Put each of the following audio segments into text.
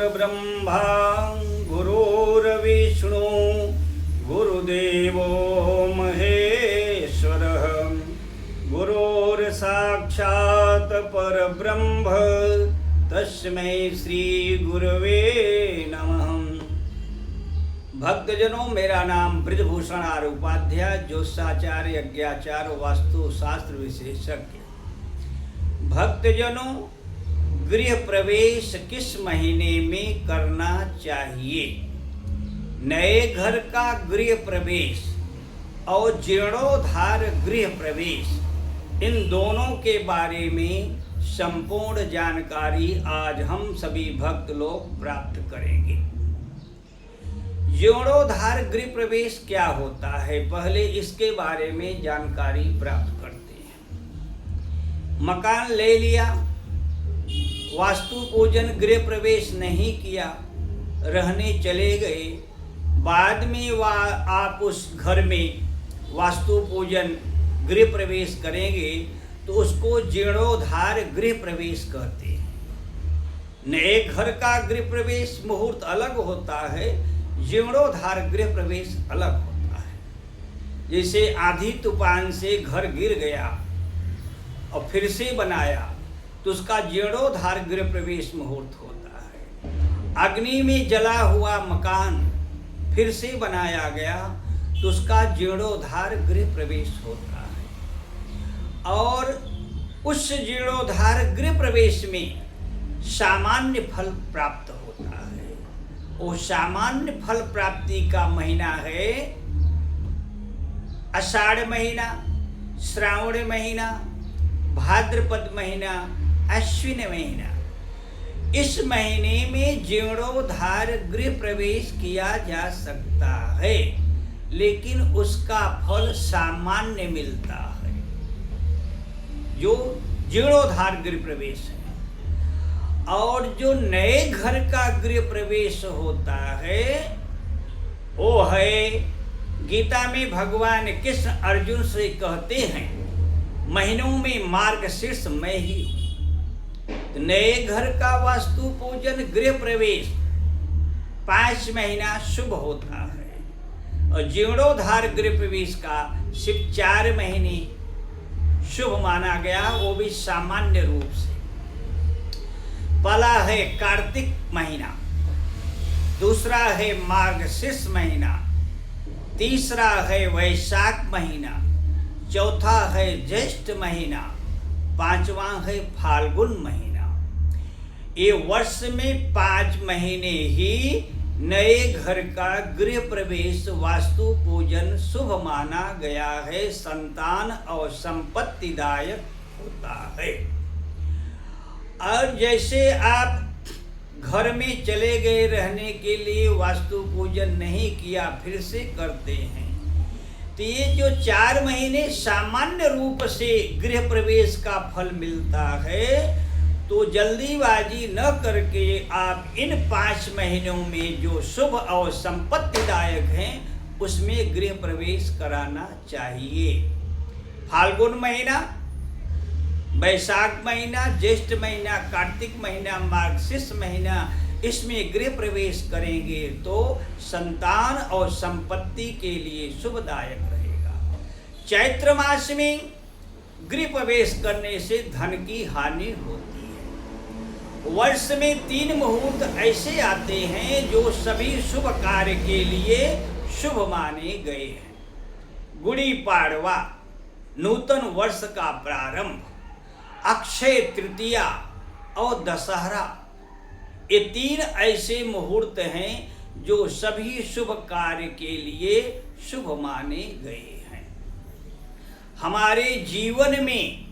गुरुर्ब्रह्मा गुरुर्विष्णु गुरुदेवो महेश्वरः गुरुर्साक्षात् परब्रह्म तस्मै श्री गुरवे नमः। भक्तजनों, मेरा नाम ब्रजभूषण आर उपाध्याय, ज्योतिषाचार्य, यज्ञाचार्य, वास्तु शास्त्र विशेषज्ञ। भक्तजनों, गृह प्रवेश किस महीने में करना चाहिए? नए घर का गृह प्रवेश और जीर्णोद्धार गृह प्रवेश, इन दोनों के बारे में संपूर्ण जानकारी आज हम सभी भक्त लोग प्राप्त करेंगे। जीर्णोद्धार गृह प्रवेश क्या होता है, पहले इसके बारे में जानकारी प्राप्त करते हैं। मकान ले लिया, वास्तु पूजन गृह प्रवेश नहीं किया, रहने चले गए, बाद में आप उस घर में वास्तु पूजन गृह प्रवेश करेंगे तो उसको जीर्णोद्धार गृह प्रवेश कहते हैं। नए घर का गृह प्रवेश मुहूर्त अलग होता है, जीर्णोद्धार गृह प्रवेश अलग होता है। जैसे आंधी तूफान से घर गिर गया और फिर से बनाया तो उसका जीर्णोद्धार गृह प्रवेश मुहूर्त होता है। अग्नि में जला हुआ मकान फिर से बनाया गया तो उसका जीर्णोद्धार गृह प्रवेश होता है। और उस जीर्णोद्धार गृह प्रवेश में सामान्य फल प्राप्त होता है। वो सामान्य फल प्राप्ति का महीना है आषाढ़ महीना, श्रावण महीना, भाद्रपद महीना, अश्विन महीना। इस महीने में जीर्णोद्धार गृह प्रवेश किया जा सकता है, लेकिन उसका फल सामान्य मिलता है। जो जीर्णोद्धार गृह प्रवेश है और जो नए घर का गृह प्रवेश होता है वो है, गीता में भगवान कृष्ण अर्जुन से कहते हैं, महीनों में मार्गशीर्ष मैं ही हूं। तो नए घर का वास्तु पूजन गृह प्रवेश 5 महीना शुभ होता है और जीर्णोद्धार गृह प्रवेश का सिर्फ 4 महीने शुभ माना गया, वो भी सामान्य रूप से। पहला है कार्तिक महीना, दूसरा है मार्गशीर्ष महीना, तीसरा है वैशाख महीना, चौथा है ज्येष्ठ महीना, पांचवा है फाल्गुन महीना। ये वर्ष में 5 महीने ही नए घर का गृह प्रवेश वास्तु पूजन शुभ माना गया है, संतान और संपत्तिदायक होता है। और जैसे आप घर में चले गए रहने के लिए, वास्तु पूजन नहीं किया, फिर से करते हैं, तो ये जो 4 महीने सामान्य रूप से गृह प्रवेश का फल मिलता है, तो जल्दीबाजी न करके आप इन 5 महीनों में जो शुभ और संपत्तिदायक हैं उसमें गृह प्रवेश कराना चाहिए। फाल्गुन महीना, वैशाख महीना, ज्येष्ठ महीना, कार्तिक महीना, मार्गशीर्ष महीना, इसमें गृह प्रवेश करेंगे तो संतान और संपत्ति के लिए शुभदायक रहेगा। चैत्र मास में गृह प्रवेश करने से धन की हानि होती है। वर्ष में 3 मुहूर्त ऐसे आते हैं जो सभी शुभ कार्य के लिए शुभ माने गए हैं। गुड़ी पाड़वा, नूतन वर्ष का प्रारंभ, अक्षय तृतीया और दशहरा, ये 3 ऐसे मुहूर्त हैं जो सभी शुभ कार्य के लिए शुभ माने गए हैं। हमारे जीवन में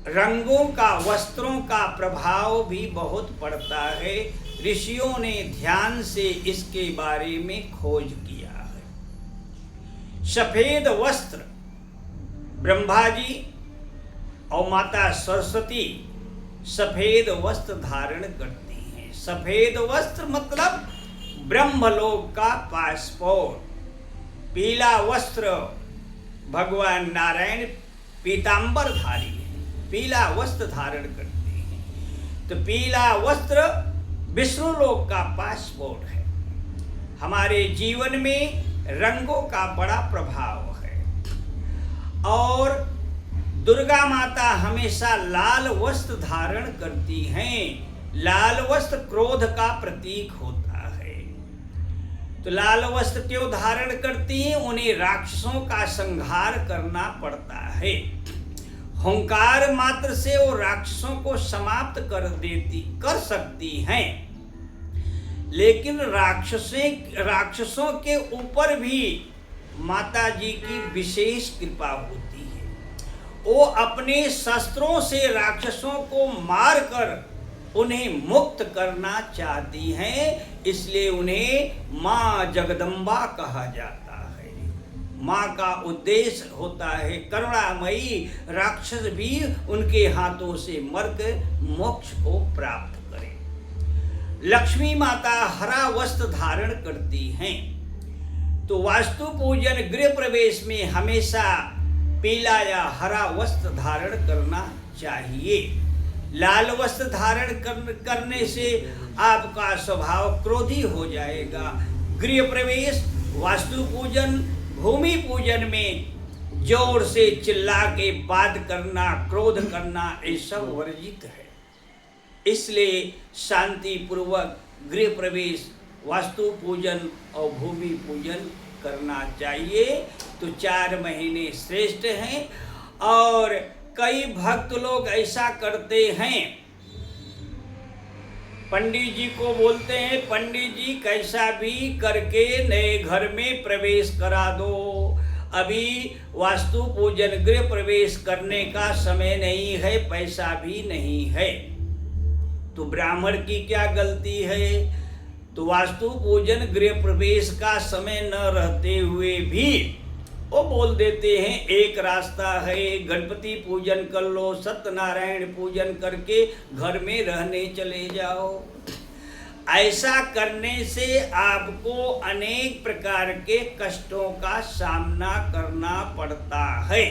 रंगों का, वस्त्रों का प्रभाव भी बहुत पड़ता है। ऋषियों ने ध्यान से इसके बारे में खोज किया है। सफेद वस्त्र ब्रह्मा जी और माता सरस्वती सफेद वस्त्र धारण करती हैं। सफेद वस्त्र मतलब ब्रह्मलोक का पासपोर्ट। पीला वस्त्र भगवान नारायण पीतांबरधारी है, पीला वस्त्र धारण करते हैं। तो पीला वस्त्र विष्णु लोक का पासपोर्ट है। हमारे जीवन में रंगों का बड़ा प्रभाव है और दुर्गा माता हमेशा लाल वस्त्र धारण करती हैं। लाल वस्त्र क्रोध का प्रतीक होता है। तो लाल वस्त्र क्यों धारण करती हैं? उन्हें राक्षसों का संहार करना पड़ता है। हुंकार मात्र से वो राक्षसों को समाप्त कर सकती हैं। लेकिन राक्षसों के ऊपर भी माता जी की विशेष कृपा होती है। वो अपने शस्त्रों से राक्षसों को मारकर उन्हें मुक्त करना चाहती हैं, इसलिए उन्हें माँ जगदम्बा कहा जाता है। माँ का उद्देश्य होता है करुणामयी राक्षस भी उनके हाथों से मरकर मोक्ष को प्राप्त करें। लक्ष्मी माता हरा वस्त्र धारण करती हैं। तो वास्तु पूजन गृह प्रवेश में हमेशा पीला या हरा वस्त्र धारण करना चाहिए। लाल वस्त्र धारण करने से आपका स्वभाव क्रोधी हो जाएगा। गृह प्रवेश, वास्तु पूजन, भूमि पूजन में जोर से चिल्ला के बात करना, क्रोध करना, ये सब वर्जित है। इसलिए शांति पूर्वक गृह प्रवेश, वास्तु पूजन और भूमि पूजन करना चाहिए। तो 4 महीने श्रेष्ठ हैं। और कई भक्त लोग ऐसा करते हैं, पंडित जी को बोलते हैं पंडित जी कैसा भी करके नए घर में प्रवेश करा दो, अभी वास्तु पूजन गृह प्रवेश करने का समय नहीं है, पैसा भी नहीं है। तो ब्राह्मण की क्या गलती है? तो वास्तु पूजन गृह प्रवेश का समय न रहते हुए भी वो बोल देते हैं एक रास्ता है, गणपति पूजन कर लो, सत्यनारायण पूजन करके घर में रहने चले जाओ। ऐसा करने से आपको अनेक प्रकार के कष्टों का सामना करना पड़ता है।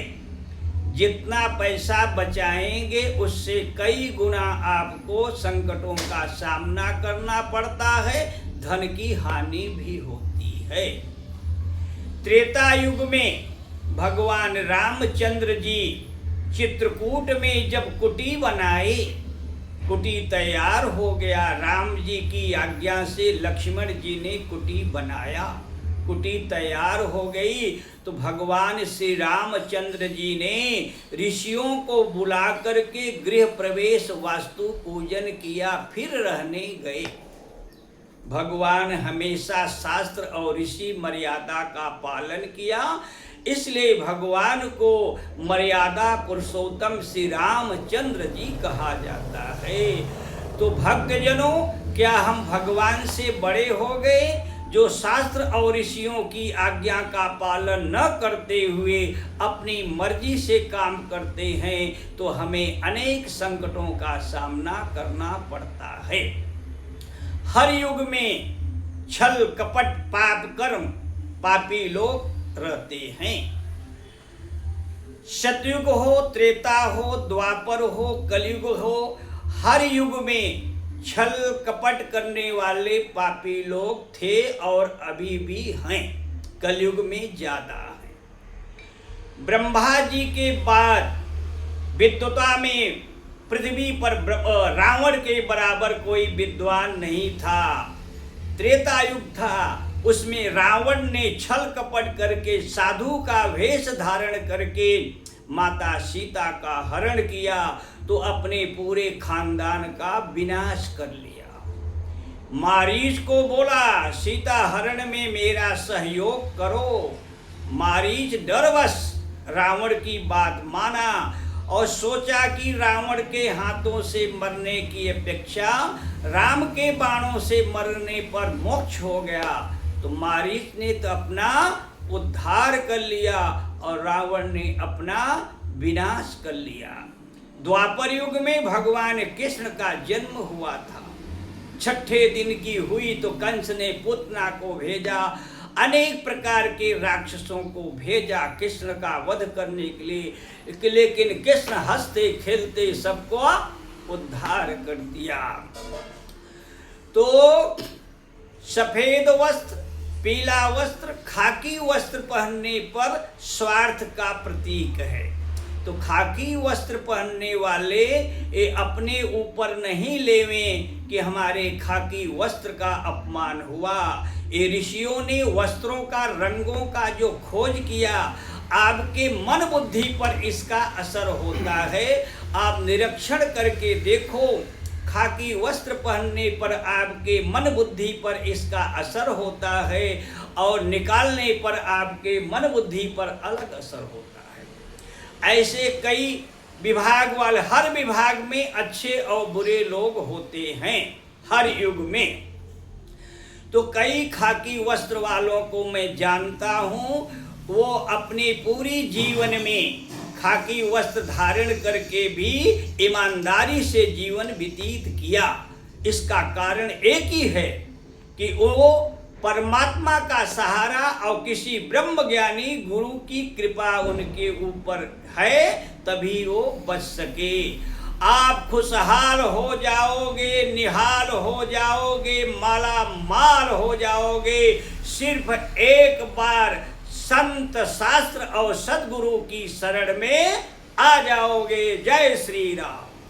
जितना पैसा बचाएंगे उससे कई गुना आपको संकटों का सामना करना पड़ता है, धन की हानि भी होती है। त्रेता युग में भगवान रामचंद्र जी चित्रकूट में जब कुटी बनाई, कुटी तैयार हो गया, राम जी की आज्ञा से लक्ष्मण जी ने कुटी बनाया, कुटी तैयार हो गई। तो भगवान श्री रामचंद्र जी ने ऋषियों को बुला करके गृह प्रवेश वास्तु पूजन किया, फिर रहने गए। भगवान हमेशा शास्त्र और ऋषि मर्यादा का पालन किया, इसलिए भगवान को मर्यादा पुरुषोत्तम श्री रामचंद्र जी कहा जाता है। तो भक्तजनों, क्या हम भगवान से बड़े हो गए जो शास्त्र और ऋषियों की आज्ञा का पालन न करते हुए अपनी मर्जी से काम करते हैं? तो हमें अनेक संकटों का सामना करना पड़ता है। हर युग में छल कपट पाप कर्म पापी लोग रहते हैं। सतयुग हो, त्रेता हो, द्वापर हो, कलयुग हो, हर युग में छल कपट करने वाले पापी लोग थे और अभी भी हैं, कलयुग में ज्यादा है। ब्रह्मा जी के बाद विद्वता में पृथ्वी पर रावण के बराबर कोई विद्वान नहीं था। त्रेता युग था, उसमें रावण ने छल कपट करके साधु का वेश धारण करके माता सीता का हरण किया, तो अपने पूरे खानदान का विनाश कर लिया। मारीच को बोला सीता हरण में मेरा सहयोग करो। मारीच डरवश रावण की बात माना और सोचा कि रावण के हाथों से मरने की अपेक्षा राम के बाणों से मरने पर मोक्ष हो गया। तो मारीच ने तो अपना उद्धार कर लिया और रावण ने अपना विनाश कर लिया। द्वापर युग में भगवान कृष्ण का जन्म हुआ था। 6ठे दिन की हुई तो कंस ने पुतना को भेजा, अनेक प्रकार के राक्षसों को भेजा कृष्ण का वध करने के लिए, लेकिन कृष्ण हंसते खेलते सबको उद्धार कर दिया। तो सफेद वस्त्र, पीला वस्त्र, खाकी वस्त्र पहनने पर स्वार्थ का प्रतीक है। तो खाकी वस्त्र पहनने वाले ये अपने ऊपर नहीं लेवें कि हमारे खाकी वस्त्र का अपमान हुआ। ये ऋषियों ने वस्त्रों का, रंगों का जो खोज किया, आपके मन बुद्धि पर इसका असर होता है। आप निरीक्षण करके देखो, खाकी वस्त्र पहनने पर आपके मन बुद्धि पर इसका असर होता है और निकालने पर आपके मन बुद्धि पर अलग असर होता है। ऐसे कई विभाग वाले, हर विभाग में अच्छे और बुरे लोग होते हैं हर युग में। तो कई खाकी वस्त्र वालों को मैं जानता हूँ, वो अपने पूरी जीवन में खाकी वस्त्र धारण करके भी ईमानदारी से जीवन व्यतीत किया। इसका कारण एक ही है कि वो परमात्मा का सहारा और किसी ब्रह्म ज्ञानी गुरु की कृपा उनके ऊपर है, तभी वो बच सके। आप खुशहाल हो जाओगे, निहाल हो जाओगे, माला माल हो जाओगे, सिर्फ एक बार संत शास्त्र और सद्गुरु की शरण में आ जाओगे। जय श्री राम।